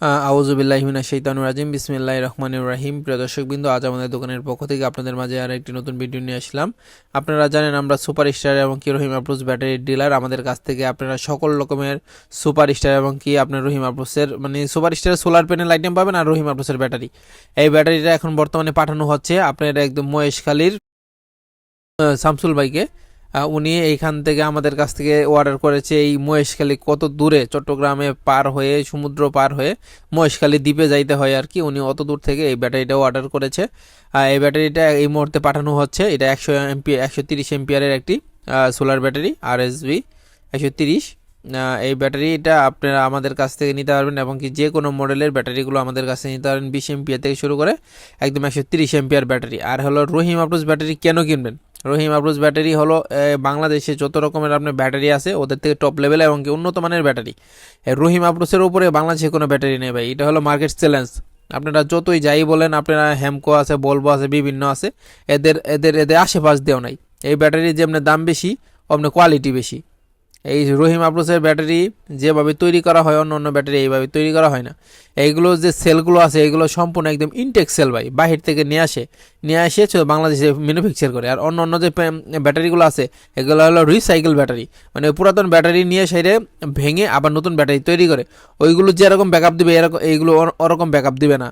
আউযুবিল্লাহি মিনাশ শাইতানির রাজিম বিসমিল্লাহির রহমানির রহিম। প্রিয় দর্শকবৃন্দ, আজ আমাদের দোকানের পক্ষ থেকে আপনাদের মাঝে আর একটি নতুন ভিডিও নিয়ে আসলাম। আপনারা জানেন আমরা সুপার স্টার এবং কি রহিম আপ্রোচ ব্যাটারির ডিলার। আমাদের কাছ থেকে আপনারা সকল রকমের সুপার স্টার এবং কি আপনার রহিম আপ্রোচের মানে সুপার স্টারের সোলার প্যানেল আইটেম পাবেন আর রহিম আপ্রোচের ব্যাটারি। এই ব্যাটারিটা এখন বর্তমানে পাঠানো হচ্ছে আপনার একদম মহেশখালীর শামসুল ভাইকে। উনি এইখান থেকে আমাদের কাছ থেকে অর্ডার করেছে। এই মহেশখালী কত দূরে, চট্টগ্রামে পার হয়ে সমুদ্র পার হয়ে মহেশখালী দ্বীপে যাইতে হয় আর কি। উনি অত দূর থেকে এই ব্যাটারিটাও অর্ডার করেছে। এই ব্যাটারিটা এই মুহূর্তে পাঠানো হচ্ছে। এটা 130 এমপিয়ারের একটি সোলার ব্যাটারি RSB 130। এই ব্যাটারিটা আপনারা আমাদের কাছ থেকে নিতে পারবেন এবং কি যে কোনো মডেলের ব্যাটারিগুলো আমাদের কাছে নিতে পারবেন। 20 এমপিয়ার থেকে শুরু করে একদম 130 এমপিয়ার ব্যাটারি। আর হলো রহিম আপ্রোচ ব্যাটারি কেন কিনবেন? রহিম আপ্রোচ ব্যাটারি হলো বাংলাদেশে যত রকমের আপনার ব্যাটারি আছে ওদের থেকে টপ লেভেল এবং কি উন্নত মানের ব্যাটারি। রহিম আপ্রোচের উপরে বাংলাদেশে কোনো ব্যাটারি নেই ভাই। এটা হলো মার্কেট চ্যালেঞ্জ। আপনারা যতই যাই বলেন, আপনারা হ্যামকো আছে, বলবো আছে, বিভিন্ন আছে, এদের এদের এদের আশেপাশ দেও নাই। এই ব্যাটারির যেমন দাম বেশি অমনি কোয়ালিটি বেশি। এই রহিম আপ্রোচের ব্যাটারি যেভাবে তৈরি করা হয় অন্য অন্য ব্যাটারি এইভাবে তৈরি করা হয় না। এইগুলো যে সেলগুলো আছে এগুলো সম্পূর্ণ একদম ইনটেক সেল ভাই, বাহির থেকে নিয়ে আসে বাংলাদেশে ম্যানুফ্যাকচার করে। আর অন্য অন্য যে ব্যাটারিগুলো আছে এগুলো হলো রিসাইকেল ব্যাটারি, মানে পুরাতন ব্যাটারি নিয়ে সেরে ভেঙে আবার নতুন ব্যাটারি তৈরি করে। ওইগুলো যেরকম ব্যাকআপ দিবে এরকম এইগুলো ওরকম ব্যাকআপ দিবে না।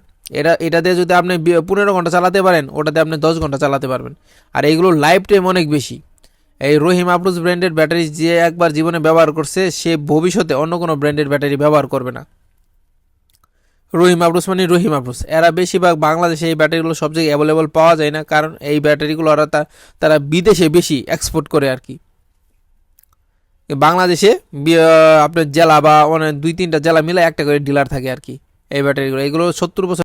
এটা দিয়ে যদি আপনি 15 ঘন্টা চালাতে পারেন, ওটাতে আপনি 10 ঘন্টা চালাতে পারবেন। আর এইগুলো লাইফ টাইম অনেক বেশি। এই রহিম আপ্রোচ ব্র্যান্ডের ব্যাটারি যে একবার জীবনে ব্যবহার করছে সে ভবিষ্যতে অন্য কোনো ব্র্যান্ডের ব্যাটারি ব্যবহার করবে না। রহিম আপ্রোচ মানে রহিম আপ্রোচ। এরা বেশিরভাগ বাংলাদেশে এই ব্যাটারিগুলো সব জায়গায় অ্যাভেলেবল পাওয়া যায় না, কারণ এই ব্যাটারিগুলো ওরা তারা বিদেশে বেশি এক্সপোর্ট করে আর কি। বাংলাদেশে আপনার জেলা বা অনেক 2-3টা জেলা মিলে একটা করে ডিলার থাকে আর কি। এই ব্যাটারিগুলো এগুলো 70 বছর